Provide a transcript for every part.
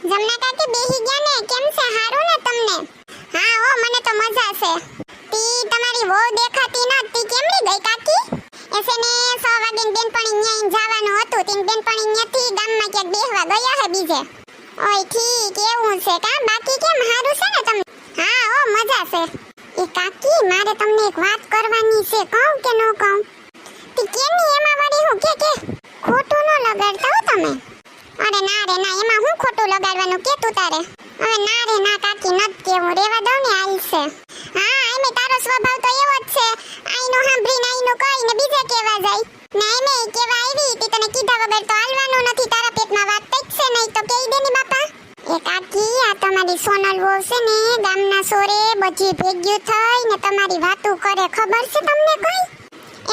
જમના કાકી બેહી ગયા ને? કેમ છે? હારું ને તમને? હા ઓ, મને તો મજા છે. તી તમારી વહુ દેખાતી નથી, કેમલી ગઈ કાકી? એસેને 6 વાગે બેનપણી ન્યાઈ જવાનું હતું. તીન બેનપણી ન્યાથી ગામમાં ક્યાંક બેહવા ગયા હે બીજે. ઓય ઠીક, એવું છે કા? બાકી કેમ હારું છે ને તમને? હા ઓ, મજા છે. એ કાકી, મારે તમને એક વાત કરવાની છે, કહું કે ન કહું? તી કેની એમાં વળી હું કે ખોટું ન લગાડતા હો તમે. અરે ના રે ના, એમાં હું ખોટું લગાડવાનું કે તું તારે? હવે ના રે ના કાકી, નત કેવું, રેવા દઉં ને, હાલશે. હા એમે તારો સ્વભાવ તો એવો જ છે, આઈનો સાંભળીને આઈનો કહીને બીજે કેવા જાય. ના એમે કેવા આવી તી, તને કીધા વગર તો હાલવાનું નથી. તારા પેટમાં વાત પેકશે નહીં તો કહી દે ને બાપા. એ કાકી, આ તમારી સોનલ વહુ છે ને, ગામના સોરે બધી ભેગ્યું થઈને તમારી વાતું કરે, ખબર છે તમને કોઈ?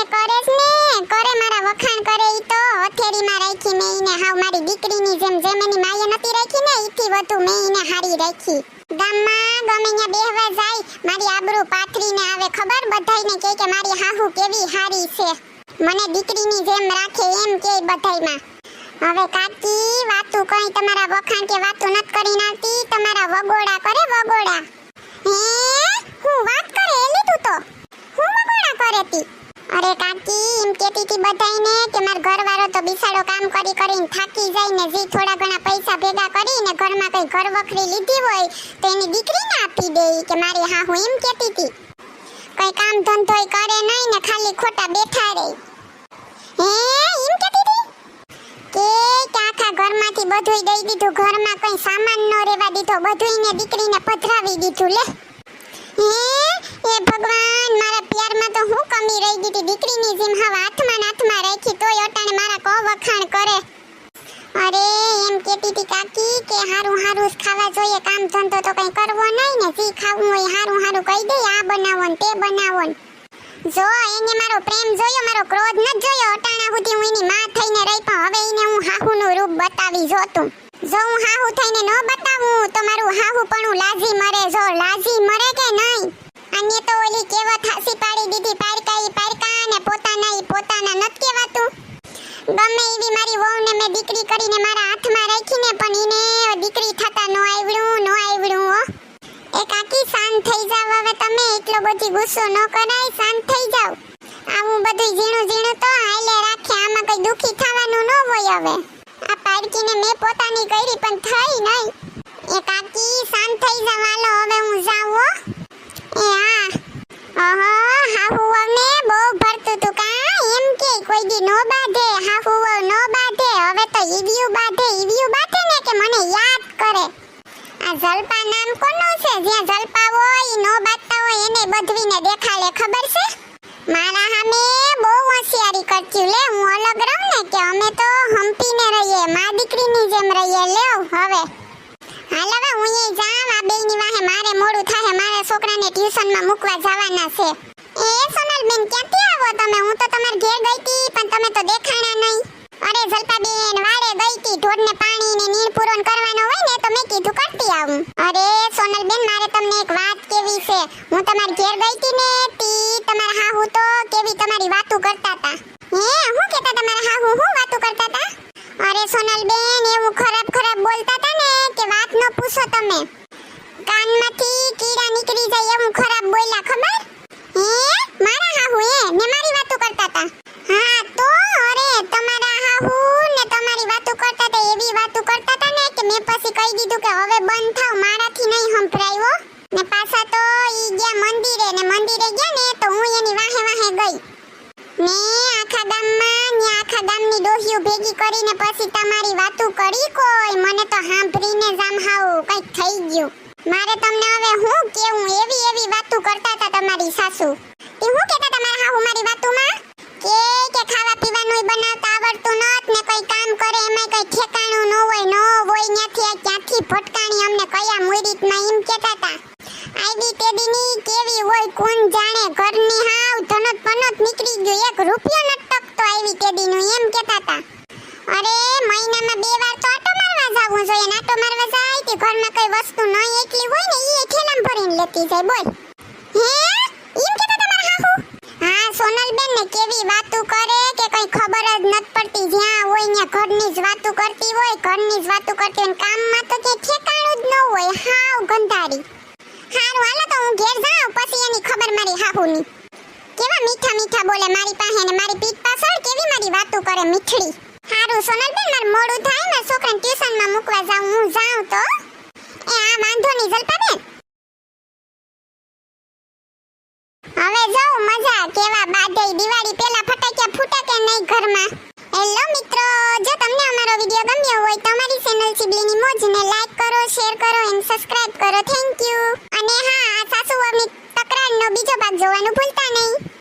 એ કરે જ ને, કરે, મારા વખાણ કરે. ઈ તો હથેળીમાં રાખી મેં ઈને, હાવ મારી દીકરીની જેમ એની માએ નથી રાખી ને, ઈથી વધુ મેં ઈને હારી રાખી. ગામમાં ગમે ત્યાં બેહવા જાય, મારી આબરૂ પાથરીને આવે. ખબર બધાયને કે મારી હાહુ કેવી હારી છે, મને દીકરીની જેમ રાખે, એમ કે બધાયમાં. હવે કાકી, વાતું કઈ તમારા વખાણ કે વાતું નત કરી નાખતી, તમારા વગોડા કરે, વગોડા. હે હું વાત કરે એલી તું તો? હું વગોડા કરે તી? અરે કાકી, એમ કહેતી હતી બધાયને કે માર ઘરવાળો તો બિસાડો કામ કરી કરીને થાકી જાય ને, જે થોડા ઘણા પૈસા ભેગા કરીને ઘરમાં કઈ ઘર વખરી લીધી હોય તો એની દીકરીને આપી દે, કે મારી હાહુ એમ કહેતી હતી. કઈ કામ ધંધોય કરે નહીં ને, ખાલી ખોટા બેઠા રહે. હે એમ કહેતી હતી કે આખા ઘરમાંથી બધુંય દઈ દીધું, ઘરમાં કઈ સામાન ન રહેવા દીધો, બધુંયને દીકરીને પધરાવી દીધું. લે હે એ ભગવાન, મારા પ્યારમાં તો હું કમી રહી ગઈ હતી? દીકરીની જેમ હવે હાથમાં રાખી, તોય અટાણે મારા કો વખાણ કરે. અરે એમ કહેતી હતી કાકી કે હારું હારું ખાવા જોઈએ, કામ ધંધો તો કઈ કરવો નહીં ને, જે ખાવું હોય હારું હારું કહી દે, આ બનાવો ને તે બનાવો ને. જો એને મારો પ્રેમ જોયો, મારો ક્રોધ ન જોયો. અટાણા સુધી હું એની માં થઈને રહી, પણ હવે એને હું હાહુનું રૂપ બતાવી જોતું. જો હું હાહુ થઈને ન બતાવું તો મારું હાહુ પણ લાજી મરે. જો લાજી મરે કે નહીં? અન્ય તો ઓલી કેવત હાસી પાડી દીધી, પારકા ને પોતાના નત કહેવાતું. ગમે એવી મારી વહુને મેં દીકરી કરીને મારા હાથમાં રાખીને, પણ એને દીકરી થતા નો આવડ્યું હો. એ કાકી, શાંત થઈ જાવ હવે તમે, એટલો બધી ગુસ્સો ન કરાય, શાંત થઈ જાવ. આવું બધું ઝીણું તો હાલે રાખે, આમાં કઈ દુખી થવાનું ન હોય. હવે આ પારકીને મેં પોતાની કરી પણ થઈ નહીં. એ કાકી, શાંત થઈ જાવ, હાલો હવે હું જાઉં હો. એ હા, હાહુ વને બહુ ભરતું તું કા? એમ કે કોઈ દી નો બાંધે, હાહુ વહુ નો બાંધે. હવે તો ઈવ્યું બાંધે ને કે મને યાદ કરે. આ જલપા નામ કોનું છે? જ્યાં જલપા હોય નો બાંધતા હોય એને બધવીને દેખાડે, ખબર છે? મારા સામે બહુ હોશિયારી કરતી. લે હું અલગ રહું ને કે અમે તો હંપીને રહીએ, માં દીકરીની જેમ રહીએ. લેવ હવે હાલ, હવે હું એ જામ, આ બેયની વાહે મારે મોડું થાય, મારે છોકરાને ટ્યુશનમાં મૂકવા જવાના છે. એ સોનલબેન, ક્યાંથી આવો તમે? હું તો તમાર ઘેર ગઈ હતી, પણ તમે તો દેખાણા નહીં. અરે જલપાબેન, વાડે ગઈ હતી, ઢોરને પાણી ને નીર પૂરણ કરવાનો હોય ને, તો મેં કીધું કરતી આવું. અરે સોનલબેન, મારે તમને એક વાત કેવી છે. હું તમાર ઘેર ગઈ હતી ને, તી તમારા હાહુ તો કેવી તમારી વાતું કરતા હતા. હે હું કહેતા તમારા હાહુ હું વાતું કરતા હતા? અરે સોનલબેન, એવું ખરાબ બોલતા હતા ને કે વાત ન પૂછો તમે. કાનમાંથી કીડા નીકળી જાય એવું ખરાબ બોલ્યા, ખબર? હે મારા હાહુ ને મારી વાતો કરતા હતા? હા તો અરે તમારા હાહુ ને તમારી વાતો કરતા હતા, એવી વાતો કરતા હતા ને કે મેં પછી કહી દીધું કે હવે બંધ થાવ, મારાથી નહીં સંભળાયો. ને પાછા તો ઈ ગયા મંદિરે ગયા ને, તો હું એની વાહે ગઈ ને આખા ગામની ડોહીઓ ભેગી કરીને પછી તમારી વાતો કરી. કોઈ મને તો સાંભળીને જામ હાવ કંઈક થઈ ગયું. મારે તમને હવે હું કેવું, એવી વાતો કરતા હતા તમારી સાસુ. તે હું કહેતા તમારા હાહુ મારી વાતોમાં કે ખાવા પીવાનું બનાવતા આવડતું નત ને કઈ કામ કરે એમાં કઈ ઠેકાણું ન હોય ન્યાથી ક્યાંથી ભટકાણી અમને કયા મુરીતમાં, એમ કહેતા હતા. આઈડી તેડીની કેવી હોય કોણ જાણે, ઘરની હાવ ધનત પનત નીકળી ગયું, એક રૂપિયો ન ટકતો આવી તેડીનું, એમ કહેતા હતા. અરે મહિનામાં 2 વાર તો આટો મારવા જાવું જોઈએ, ને આટો મારવા જાય તે ઘરમાં કઈ વસ્તુ નહીં એટલી હોય ને ઈ ઠેલામાં ભરીને લેતી જાય. બોલ હે એમ કહેતા તમારા હાહુ? હા સોનલબેન, ને કેવી વાતો કરે કે કઈ ખબર જ નત પડતી. જ્યાં હોય ત્યાં ઘરની જ વાતો કરતી હોય, કામમાં તો કે ગંધારી. હારું હાલો તો હું ઘેર જાઉં, પછી એની ખબર મારી હાહુની. કેવા મીઠા મીઠા બોલે મારી પાસે ને મારી પીઠ પાછળ કેવી મારી વાતો કરે મીઠડી. હારું સોનલબેન, માર મોડું થાય, મારા છોકરાને ટ્યુશનમાં મૂકવા જાઉં. હું જાઉં તો એ આ વાંધો નહીં જલપાબેન. હવે જાઉં મજા કેવા બાધે. દિવાળી પહેલા ફટાક્યા ફૂટા કે નહીં ઘરમાં. હેલો મિત્રો, જો તમને અમારો વિડિયો ગમ્યો હોય તો અમારી ચેનલ ચીબલીની મોજને લાઈક કરો, શેર કરો અને સબસ્ક્રાઇબ કરો. Thank you. અને હા, આ સાસુ વહુની તકરારનો બીજો ભાગ જોવાનું ભૂલતા નહીં.